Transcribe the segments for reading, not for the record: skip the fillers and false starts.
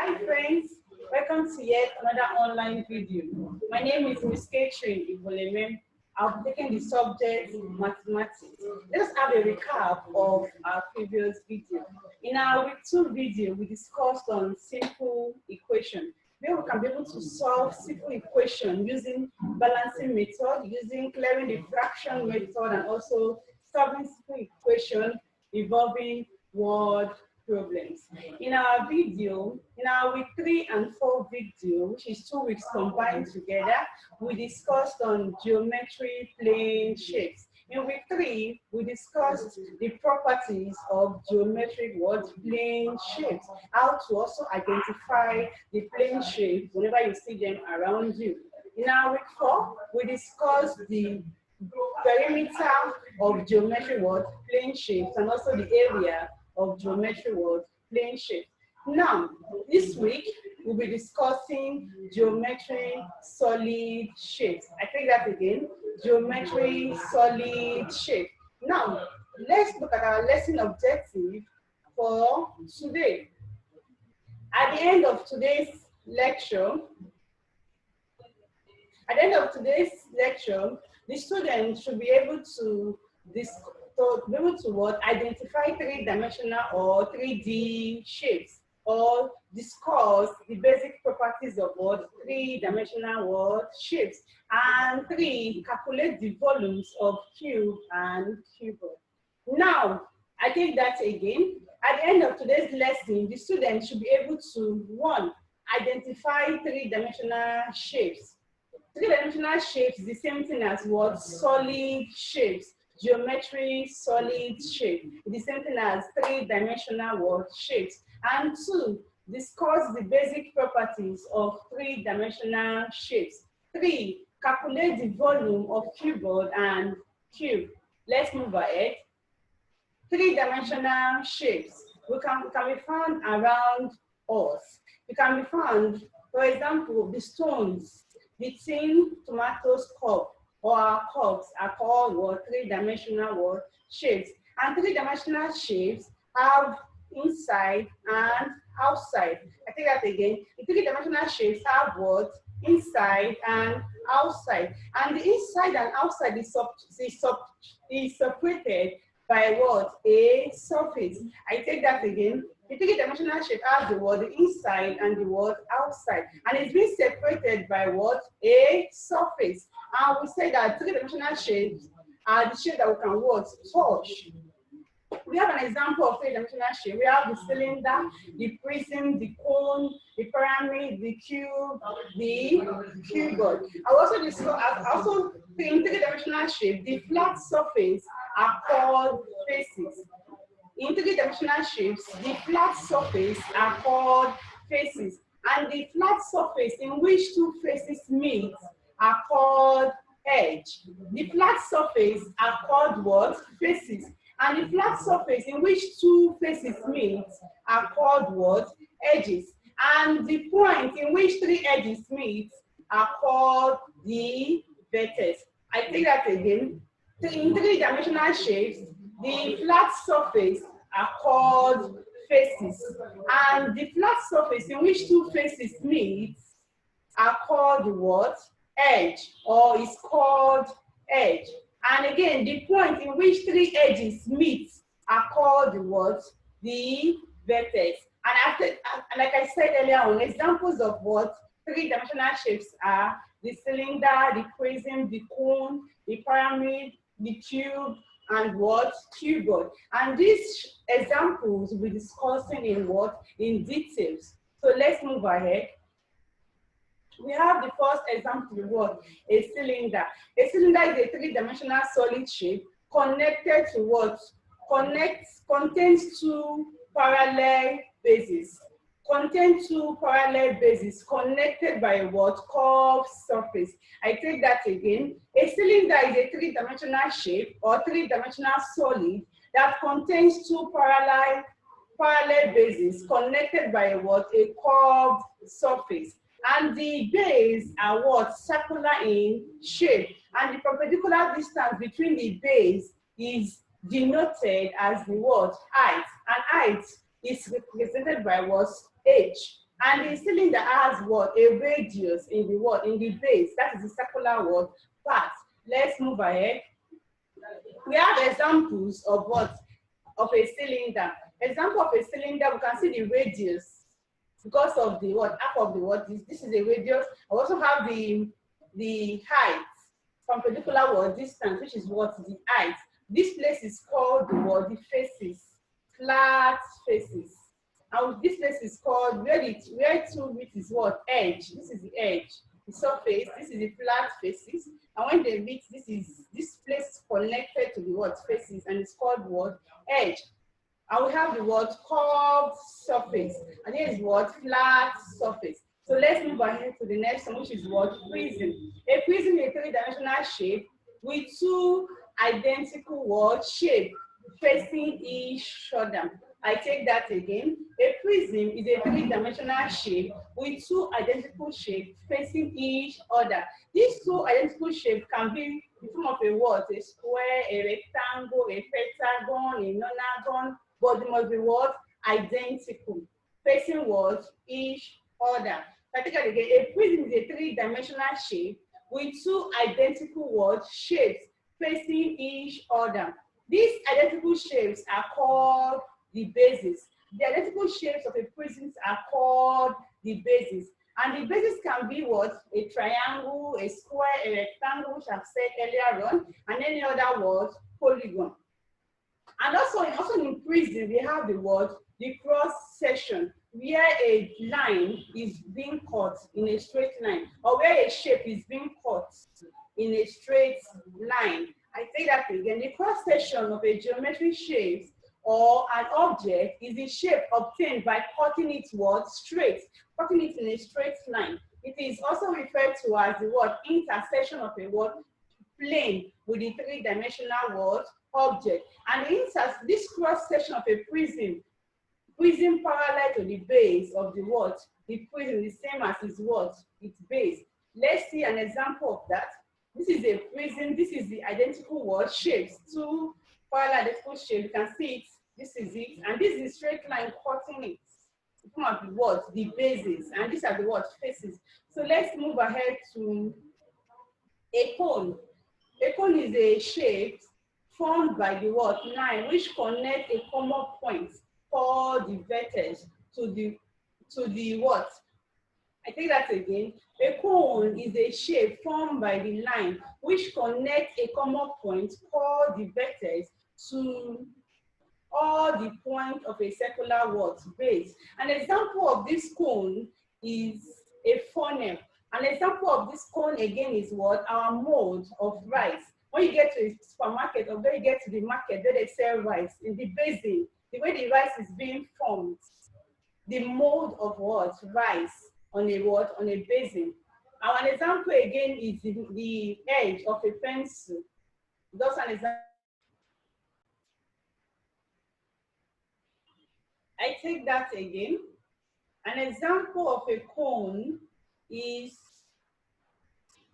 Hi friends, welcome to yet another online video. My name is Ms. Catherine Iboleme. I'll be taking the subject mathematics. Let us have a recap of our previous video. In our week 2 video, we discussed on simple equation, where we can be able to solve simple equation using balancing method, using clearing the fraction method, and also solving simple equation involving word problems. In our video, in our week 3 and 4 video, which is 2 weeks combined together, we discussed on geometry plane shapes. In week 3, we discussed the properties of geometric plane shapes, how to also identify the plane shape whenever you see them around you. In our week 4, we discussed the perimeter of geometric plane shapes and also the area of geometry plane shapes. Now, this week, we'll be discussing geometry solid shapes. I take that again, geometry solid shape. Now, let's look at our lesson objective for today. At the end of today's lecture, the students should be able to identify 3-dimensional or 3D shapes, or discuss the basic properties of 3-dimensional shapes, and 3, calculate the volumes of cube and cuboid. Now, I take that again. At the end of today's lesson, the students should be able to 1, identify 3-dimensional shapes. 3-dimensional shapes is the same thing as solid shapes. Geometry solid shape is the same thing as 3-dimensional shapes. And 2, discuss the basic properties of 3-dimensional shapes. 3, calculate the volume of cuboid and cube. Let's move ahead. 3-dimensional shapes can be found around us. It can be found, for example, the stones between tomatoes cup or our cups are called 3-dimensional shapes. And 3-dimensional shapes have inside and outside. I take that again. The 3-dimensional shapes have inside and outside. And the inside and outside is separated by a surface. I take that again. The 3-dimensional shape has the inside and the outside, and it's being separated by a surface. And we say that 3-dimensional shapes are the shape that we can touch. We have an example of 3-dimensional shape. We have the cylinder, the prism, the cone, the pyramid, the cube, the cuboid. Also in 3-dimensional shape, the flat surface are called faces. In 3-dimensional shapes, the flat surface are called faces, and the flat surface in which 2 faces meet are called edge. The flat surface are called faces, and the flat surface in which 2 faces meet are called edges. And the point in which 3 edges meet are called the vertex. I take that again. In 3-dimensional shapes, the flat surface are called faces, and the flat surface in which 2 faces meet are called edge, or is called edge. And again, the point in which 3 edges meet are called the vertex. And like I said earlier on, examples of 3-dimensional shapes are the cylinder, the prism, the cone, the pyramid, the cube, and cuboid. And these examples we'll be discussing in details. So let's move ahead. We have the first example, a cylinder. A cylinder is a 3-dimensional solid shape connected to contains 2 parallel bases. Contain 2 parallel bases connected by a curved surface. I take that again. A cylinder is a 3-dimensional shape or 3-dimensional solid that contains 2 parallel bases connected by a curved surface. And the bases are circular in shape, and the perpendicular distance between the base is denoted as the height, and height is represented by h. And the cylinder has what? A radius in the what? In the base. That is the circular what? Part. Let's move ahead. We have examples of what? Of a cylinder. Example of a cylinder, we can see the radius because of the what? Half of the what? This is a radius. I also have the height from particular what? Distance, which is what? The height. This place is called the what? The faces. Flat faces. And this place is called where two meet is what? Edge. This is the edge. The surface. This is the flat faces. And when they meet, this place is connected to the what? Faces, and it's called what? Edge. And we have the word curved surface. And here is what? Flat surface. So let's move ahead to the next one, which is what? Prism. A prism is a three-dimensional shape with two identical what? Shape facing each other. I take that again. A prism is a three-dimensional shape with two identical shapes facing each other. These two identical shapes can be in the form of a what? A square, a rectangle, a pentagon, a nonagon, but they must be what? Identical. Facing what? Each other. I take it again. A prism is a three-dimensional shape with two identical what? Shapes facing each other. These identical shapes are called the bases. The identical shapes of a prism are called the bases. And the bases can be what? A triangle, a square, a rectangle, which I've said earlier on, and any other word, polygon. And also in prism, we have the word, the cross section, where a line is being cut in a straight line, or where a shape is being cut in a straight line. I say that again. The cross section of a geometric shape or an object is the shape obtained by cutting it what? Straight, cutting it in a straight line. It is also referred to as the word intersection of a word plane with the three-dimensional word object. And this cross section of a prism parallel to the base of the word, the prism is the same as its what? Its base. Let's see an example of that. This is a prism. This is the identical word shapes. Two parallel identical shapes. You can see it. This is it. And this is a straight line cutting it. The form of the word, the bases. And these are the word faces. So let's move ahead to a cone. A cone is a shape formed by the word line which connects a common point called the vertex to the what? I take that again. A cone is a shape formed by the line which connects a common point called the vertex to all the point of a circular what? Base. An example of this cone is a funnel. An example of this cone again is what? Our mold of rice. When you get to a supermarket or when you get to the market where they sell rice, in the basin, the way the rice is being formed, the mold of what? Rice on a what? On a basin. An example again is the edge of a pencil. That's an example. I take that again. An example of a cone is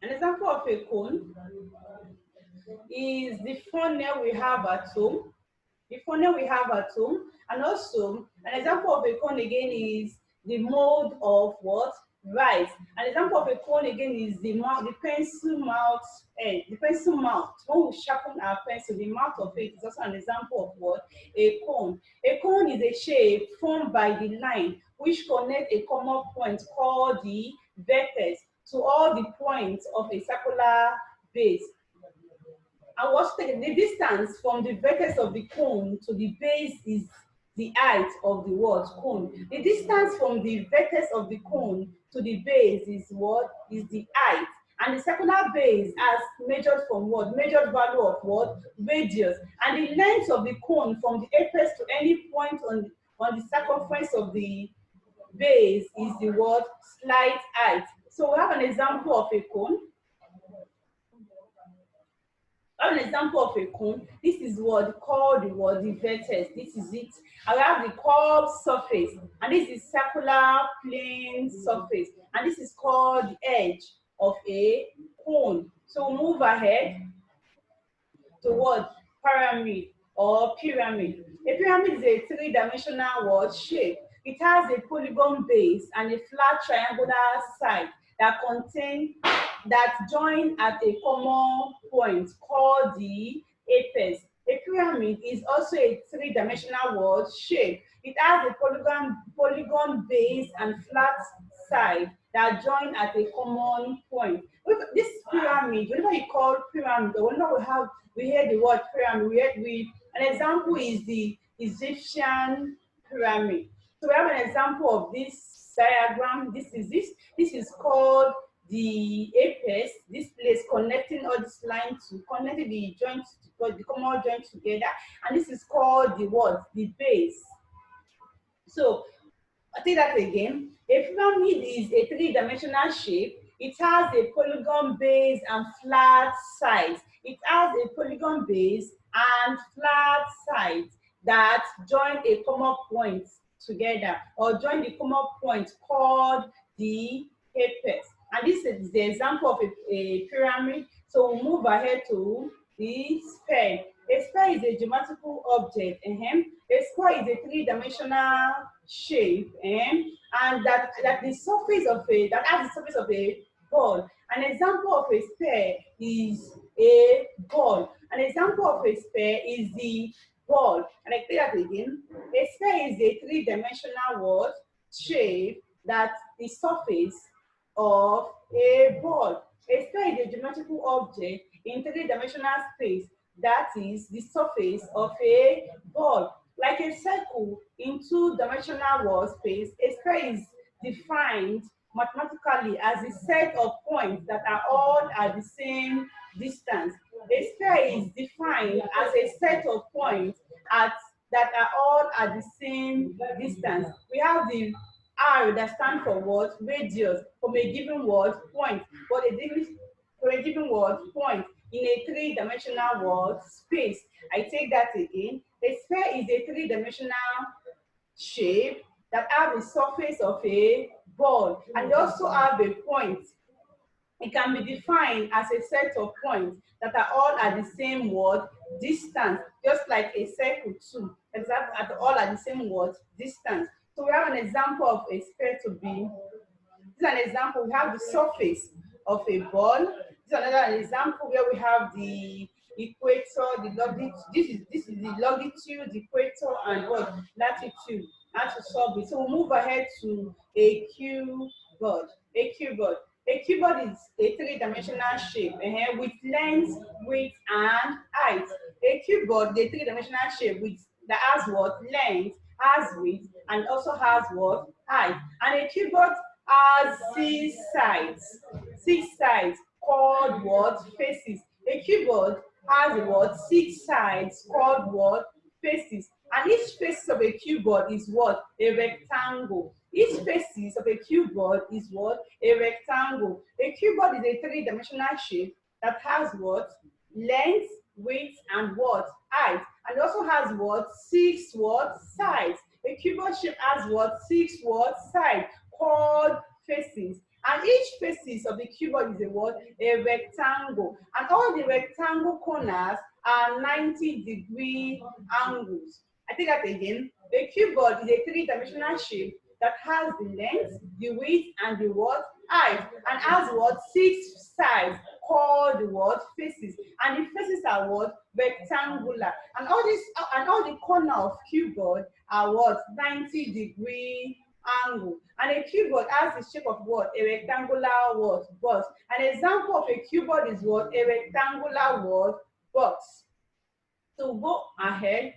the funnel we have at home. The funnel we have at home. And also, an example of a cone again is the mold of what? Rice. An example of a cone again is the pencil mouth end. The pencil mouth. When we sharpen our pencil, the mouth of it is also an example of what? A cone. A cone is a shape formed by the line which connects a common point called the vertex to all the points of a circular base. And what's the distance from the vertex of the cone to the base is the height of the word cone. The distance from the vertex of the cone to the base is what? Is the height. And the circular base has measured from what? Measured value of what? Radius. And the length of the cone from the apex to any point on the circumference of the base is the word? Slight height. So we have an example of a cone. An example of a cone. This is what called the vertex. This is it. I have the curved surface, and this is circular plane surface, and this is called the edge of a cone. So we'll move ahead to what? Pyramid or pyramid. A pyramid is a three-dimensional shape It has a polygon base and a flat triangular side that join at a common point called the apex. A pyramid is also a three-dimensional world shape. It has a polygon base and flat side that join at a common point. This pyramid, whenever you call pyramid, or whenever we hear the word pyramid, an example is the Egyptian pyramid. So we have an example of this diagram. This is called the apex, this place connecting all this line to connecting the joints, the common joint together, and this is called the what? The base. So I take that again. A pyramid is a three-dimensional shape. It has a polygon base and flat sides. It has a polygon base and flat sides that join a common point together, or join the common point called the apex. And this is the example of a pyramid. So we'll move ahead to the sphere. A sphere is a geometrical object. A square is a three-dimensional shape, and that the surface of that has the surface of a ball. An example of a sphere is a ball. An example of a sphere is the ball. And I say that again. A sphere is a three-dimensional world shape that the surface of a ball. A sphere is a geometrical object in three-dimensional space that is the surface of a ball. Like a circle in two-dimensional world space, a sphere is defined mathematically as a set of points that are all at the same distance. A sphere is defined as a set of points that are all at the same distance. We have the R that stands for what? Radius from a given word point. For a given word point in a three-dimensional world space. I take that again. A sphere is a three-dimensional shape that have the surface of a ball, and they also have a point. It can be defined as a set of points that are all at the same word distance, just like a circle too, all at the same word distance. So we have an example of a sphere to be. This is an example. We have the surface of a ball. This is another example where we have the equator, the longitude. This is the longitude, the equator, and what? Latitude. How to solve it. So we'll move ahead to a cuboid. A cuboid. A cuboid is a three-dimensional shape with length, width, and height. A cuboid is a three-dimensional shape that has what? Length, has width, and also has what? Height. And a cuboid has six sides called what? Faces. A cuboid has what? Six sides called what? Faces. And each face of a cuboid is what? A rectangle. Each faces of a cuboid is what? A rectangle. A cuboid is a three-dimensional shape that has what? Length, width, and what? Height. And it also has what? Six what? Sides. A cuboid shape has what? Six what? Sides called faces. And each faces of the cuboid is a what? A rectangle. And all the rectangle corners are 90-degree angles. I take that again. A cuboid is a three-dimensional shape that has the length, the width, and the what? Height, and has what? Six sides called the what? Faces. And the faces are what? Rectangular. And all the corner of cuboid are what? 90-degree angle. And a cuboid has the shape of what? A rectangular what? Box. An example of a cuboid is what? A rectangular what? Box. So go ahead.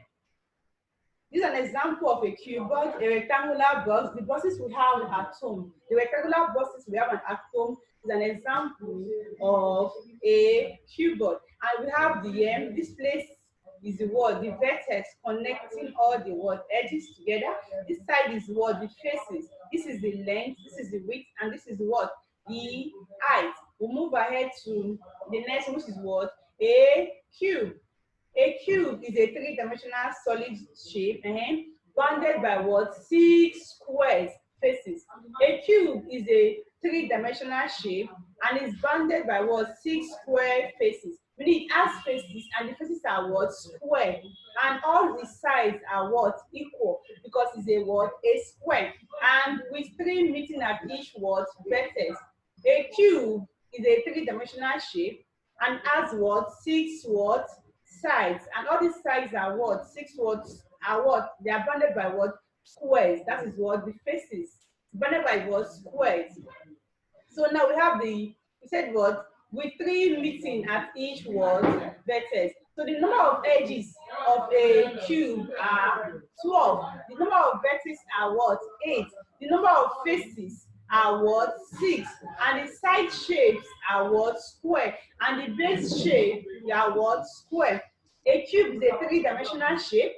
This is an example of a cuboid, a rectangular box. The boxes we have at home. The rectangular boxes we have at home is an example of a cuboid. And we have this place is the word, the vertex connecting all the word edges together. This side is what? The faces. This is the length, this is the width, and this is what? The height. We'll move ahead to the next one, which is what? A cube. A cube is a three-dimensional solid shape bounded by what? Six square faces. A cube is a three-dimensional shape and is bounded by what? Six square faces. Meaning it has faces, and the faces are what? Square. And all the sides are what? Equal, because it's a what? A square. And with three meeting at each what? Vertex. A cube is a three-dimensional shape and has what? Six what? Sides. And all these sides are what? Six what? Are what? They are bounded by what? Squares. That is what? The faces. Bounded by what? Squares. So now we have we said what? With three meeting at each what? Vertex. So the number of edges of a cube are 12. The number of vertices are what? 8. The number of faces are what? 6. And the side shapes are what? Square. And the base shape are what? Square. A cube is a three-dimensional shape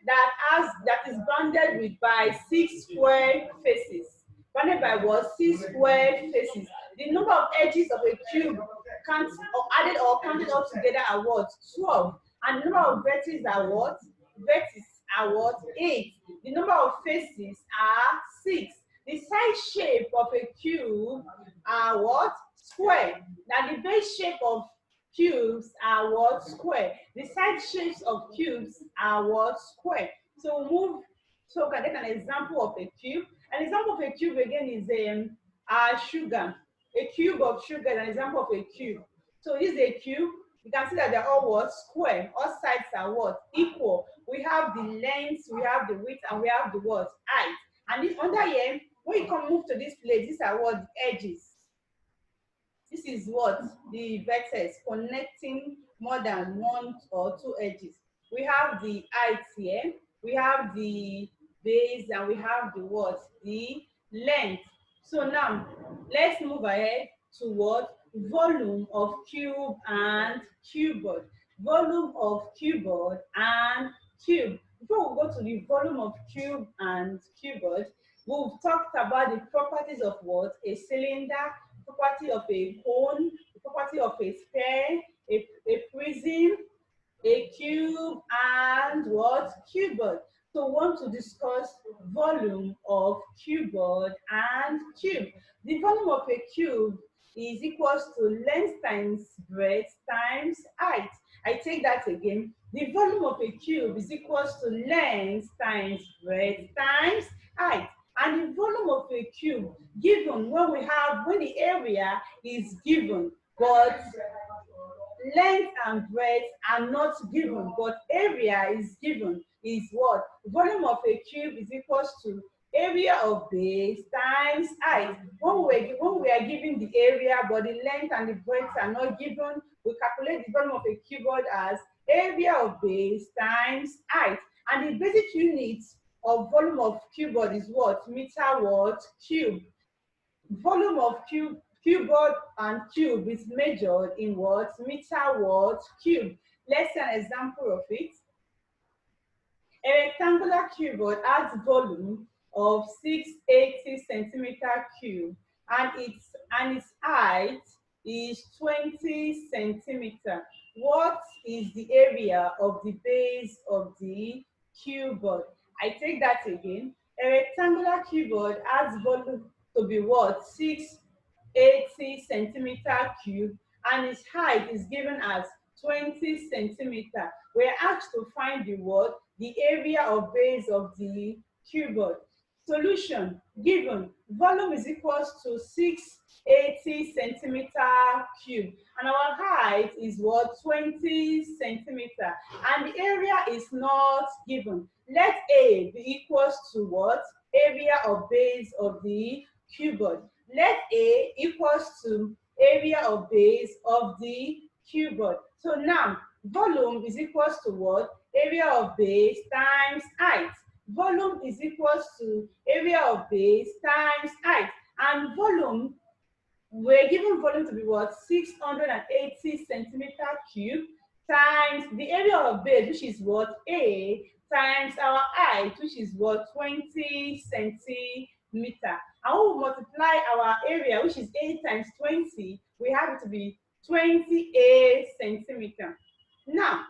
that is bounded with by 6 square faces. Bounded by what? 6 square faces. The number of edges of a cube added or counted all together are what? 12. And the number of vertices are what? Vertices are what? 8. The number of faces are 6. The side shape of a cube are what? Square. Now the base shape of cubes are what? Square. The side shapes of cubes are what? Square. So we move. So we can take an example of a cube. An example of a cube again is sugar. A cube of sugar is an example of a cube. So this is a cube. You can see that they're all what? Square. All sides are what? Equal. We have the length, we have the width, and we have the what? Height. And this under here, when you come move to this place, these are what? The edges. This is what? The vertex connecting more than one or two edges. We have the height here, we have the base, and we have the what? The length. So now, let's move ahead to what? Volume of cube and cuboid. Volume of cuboid and cube. Before we go to the volume of cube and cuboid, we've talked about the properties of what? A cylinder, property of a cone, the property of a sphere, a prism, a cube, and what? Cuboid. So we want to discuss volume of cuboid and cube. The volume of a cube is equals to length times breadth times height. I take that again. The volume of a cube is equals to length times breadth times height. And the volume of a cube given when the area is given, but length and breadth are not given, but area is given, is what? Volume of a cube is equals to area of base times height. When we are given the area, but the length and the breadth are not given, we calculate the volume of a cuboid as area of base times height. And the basic units of volume of cuboid is what? Meter what? Cube. Volume of cuboid and cube is measured in what? Meter what? Cube. Let's see an example of it. A rectangular cuboid has volume of 680 centimeter cube, and its height is 20 centimeter. What is the area of the base of the cuboid? I take that again. A rectangular cuboid has volume to be what? 680 centimeter cube, and its height is given as 20 centimeter. We're asked to find the what? The area of base of the cuboid. Solution given. Volume is equals to 680 centimeter cube, and our height is what? 20 centimeter, and the area is not given. Let A be equals to what? Area of base of the cuboid. Let A equals to area of base of the cuboid. So now, volume is equals to what? Area of base times height. Volume is equals to area of base times height. And volume, we're given volume to be what? 680 centimeter cube times the area of base, which is what? A, times our height, which is what? 20 centimeter. And we will multiply our area, which is A times 20, we have it to be 28 centimeter. Now,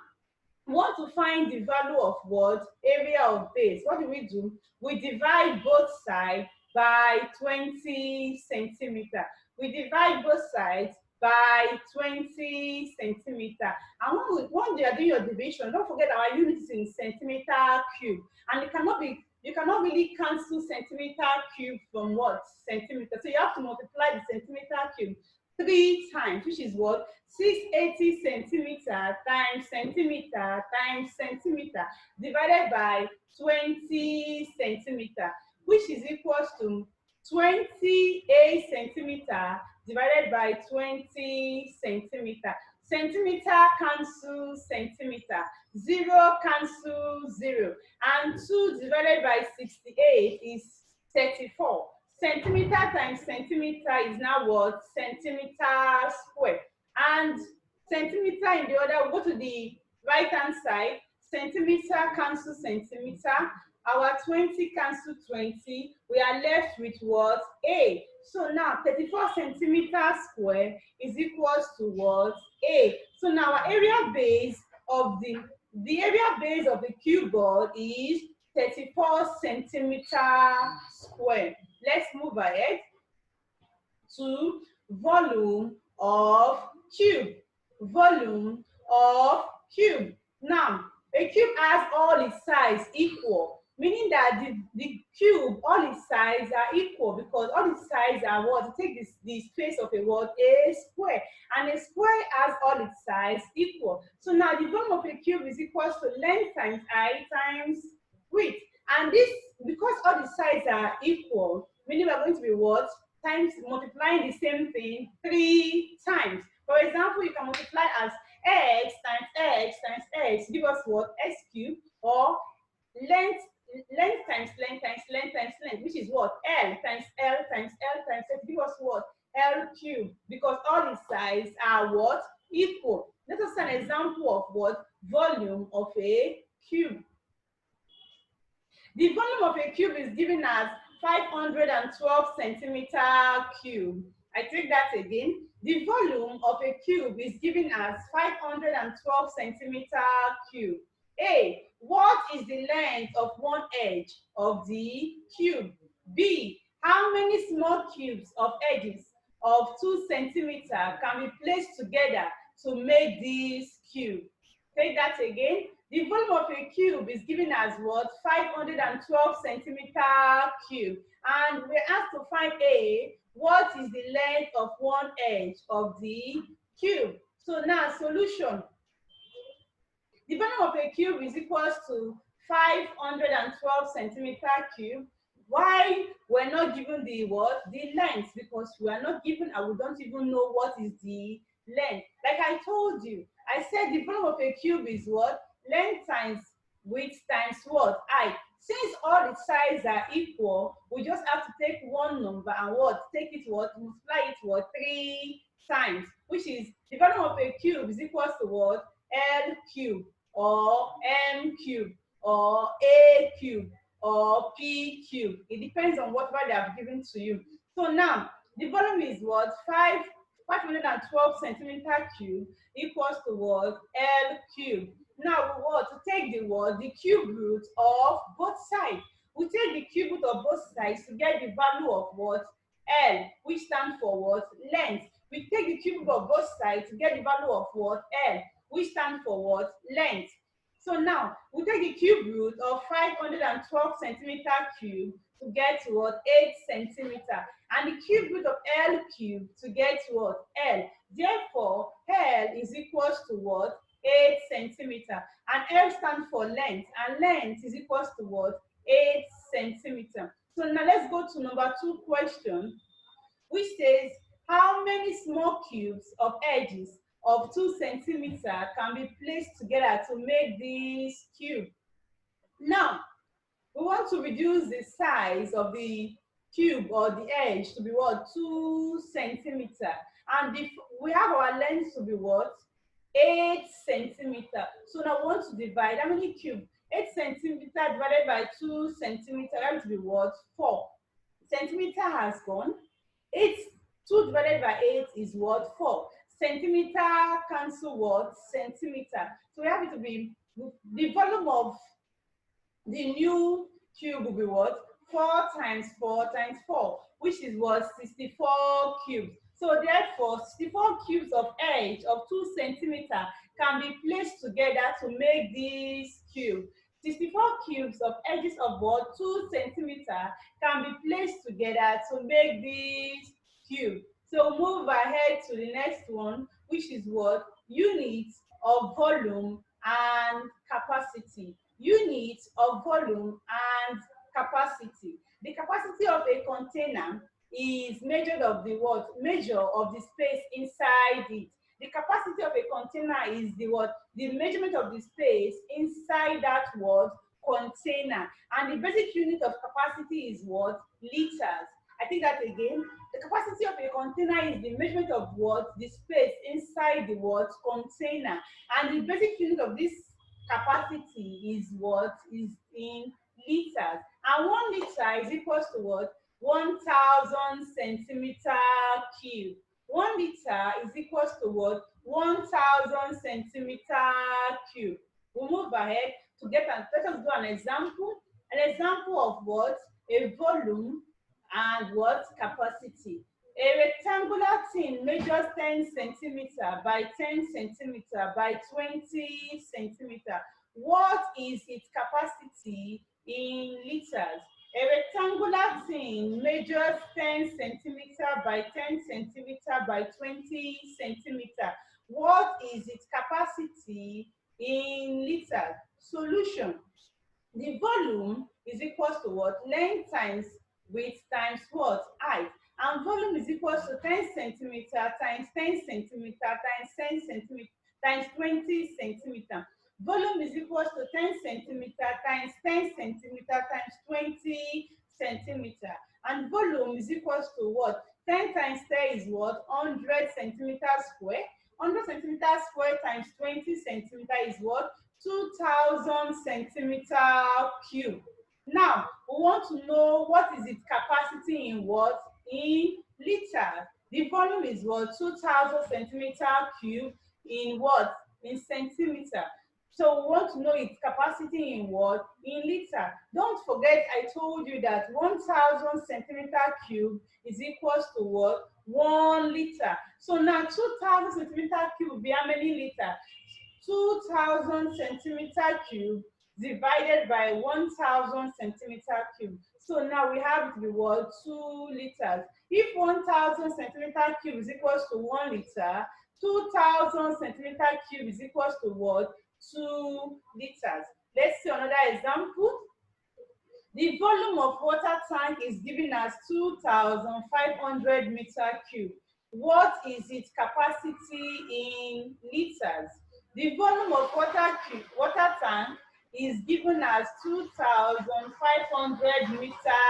we want to find the value of what? Area of base. What do? We divide both sides by 20 centimeter. We divide both sides by 20 centimeter. And when you are doing your division, don't forget our unit is in centimeter cube. And you cannot really cancel centimeter cube from what? Centimeter. So you have to multiply the centimeter cube 3 times, which is what? 680 centimeter times centimeter times centimeter divided by 20 centimeter, which is equals to 28 centimeter divided by 20 centimeter. Centimeter cancel centimeter, 0 cancel 0, and 2 divided by 68 is 34. Centimeter times centimeter is now what? Centimeter square. And centimeter in the other, we'll go to the right hand side. Centimeter cancel centimeter. Our 20 cancel 20. We are left with what? A. So now 34 centimeter square is equals to what? A. So now our area base of the area base of the cube board is 34 centimeter square. Let's move ahead to volume of cube. Volume of cube. Now, a cube has all its sides equal, meaning that the cube, all its sides are equal because all its sides are what? Take the space of a what? A square. And a square has all its sides equal. So now the volume of a cube is equal to length times height times width. And this, because all the sides are equal, meaning we're going to be what? Times multiplying the same thing 3 times. For example, you can multiply as x times x times x, give us what? X cubed, or length times length times length times length, which is what? L times L times L times L, give us what? L cubed, because all the sides are what? Equal. Let us see an example of what? Volume of a cube. The volume of a cube is given as 512 centimeter cube. I take that again. The volume of a cube is given as 512 centimeter cube. A. What is the length of one edge of the cube? B. How many small cubes of edges of 2 centimeter can be placed together to make this cube? Take that again. The volume of a cube is given as what? 512 centimeter cube. And we're asked to find A, what is the length of one edge of the cube? So now solution. The volume of a cube is equals to 512 centimeter cube. Why we're not given the what? The length, because we are not given and we don't even know what is the length. Like I told you, I said the volume of a cube is what? Length times width times what? Height. Since all the sides are equal, we just have to take one number and what? Take it what? Multiply it what? 3 times, which is the volume of a cube is equals to what? L cube or M cube or A cube or P cube. It depends on whatever they have given to you. So now the volume is what? 512 centimeter cube equals to what? L cube. Now we want to take the what? The cube root of both sides. We take the cube root of both sides to get the value of what? L, which stands for what? Length. We take the cube root of both sides to get the value of what? L, which stands for what? Length. So now we take the cube root of 512 centimeter cube to get what? 8 centimeter. And the cube root of L cube to get what? L. Therefore, L is equals to what? 8 centimeter. And L stands for length. And length is equals to what? 8 centimeter. So now let's go to number 2 question, which says, how many small cubes of edges of 2 centimeter can be placed together to make this cube? Now, we want to reduce the size of the cube or the edge to be what? 2 centimeter. And if we have our length to be what? 8 centimeter. So now we want to divide how many cube? 8 centimeter divided by 2 centimeter. That will be what? 4. Centimeter has gone. 2 divided by 8 is what? 4. Centimeter cancel what? Centimeter. So we have it to be the volume of the new cube will be what? 4 times 4 times 4, which is what? 64 cubes. So therefore, 64 cubes of edge of 2 centimeter can be placed together to make this cube. 64 cubes of edges of what? 2 centimeter can be placed together to make this cube. So move ahead to the next one, which is what? Units of volume and capacity. Units of volume and capacity. The capacity of a container is measured of the what? Measure of the space inside it. The capacity of a container is the what? The measurement of the space inside that what? Container. And the basic unit of capacity is what? Liters. I think that again. The capacity of a container is the measurement of what? The space inside the what? Container. And the basic unit of this capacity is what? Is in liters. And 1 liter is equals to what? 1,000 centimeter cube. 1 liter is equals to what? 1,000 centimeter cube. We'll move ahead to get an, let us do an example. An example of what? A volume and what? Capacity. A rectangular tin measures 10 centimeter by 10 centimeter by 20 centimeter. What is its capacity in liters? A rectangular tin measures 10 centimeter by 10 centimeter by 20 centimeter. What is its capacity in liters? Solution. The volume is equals to what? Length times width times what? Height. And volume is equals to 10 centimeter times 10 centimeter times 10 centimeter times 20 centimeter. Volume is equals to 10 centimeter times 10 centimeter times 20 centimeter. And volume is equals to what? 10 times 10 is what? 100 centimeter square. 100 centimeter square times 20 centimeter is what? 2,000 centimeter cube. Now, we want to know what is its capacity in what? In liters. The volume is what? 2,000 centimeter cube in what? In centimeter. So we want to know its capacity in what? In liter. Don't forget I told you that 1,000 centimeter cube is equals to what? 1 liter. So now 2,000 centimeter cube will be how many liters? 2,000 centimeter cube divided by 1,000 centimeter cube. So now we have the word 2 liters. If 1,000 centimeter cube is equals to 1 liter, 2,000 centimeter cube is equals to what? 2 liters. Let's see another example. The volume of water tank is given as 2,500 meter cube. What is its capacity in liters? The volume of water tank is given as 2,500 meter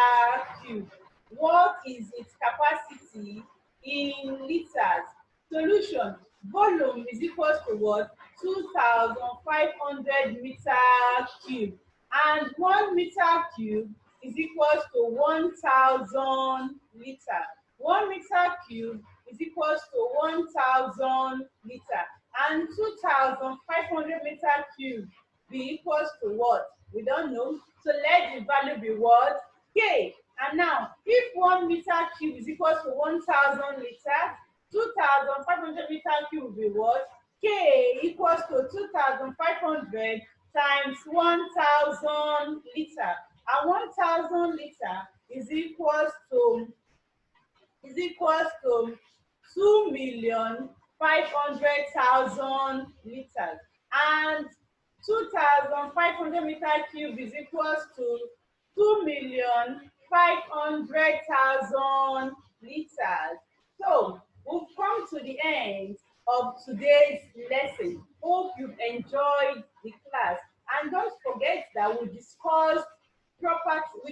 cube. What is its capacity in liters? Solution. Volume is equals to what? 2,500 meter cube. And 1 meter cube is equals to 1,000 liter. 1 meter cube is equals to 1,000 liter. And 2,500 meter cube be equals to what? We don't know. So let the value be what? K. And now, if 1 meter cube is equals to 1,000 liters, 2,500 meter cube will be what? K equals to 2,500 times 1,000 liter. And 1,000 liter is equals to 2,500,000 liters. And 2,500 meter cube is equals to 2,500,000 liters. So we've come to the end of today's lesson. Hope you've enjoyed the class. And don't forget that we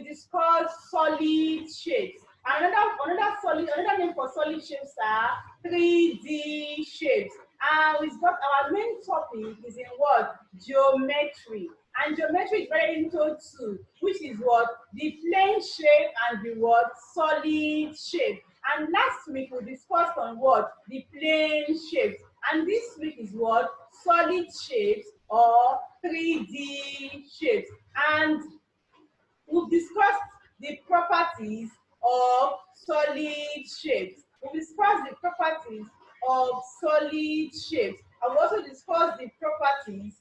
discussed solid shapes. Another name for solid shapes are 3D shapes. And we've got our main topic is in what? Geometry. And geometry is divided into two, which is what? The plane shape and the what? Solid shape. And last week we discussed on what? The plane shapes. And this week is what? Solid shapes or 3D shapes. And we've discussed the properties of solid shapes. We discussed the properties of solid shapes, and we also discussed the properties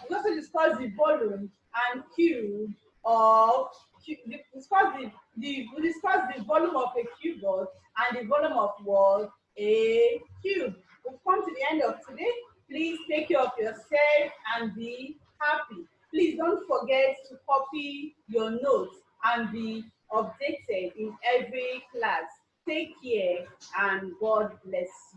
we also discussed the volume and cube of we discussed the volume of a cuboid and the volume of what? A cube. We've come to the end of today. Please take care of yourself and be happy. Please don't forget to copy your notes and be updated in every class. Take care and God bless you.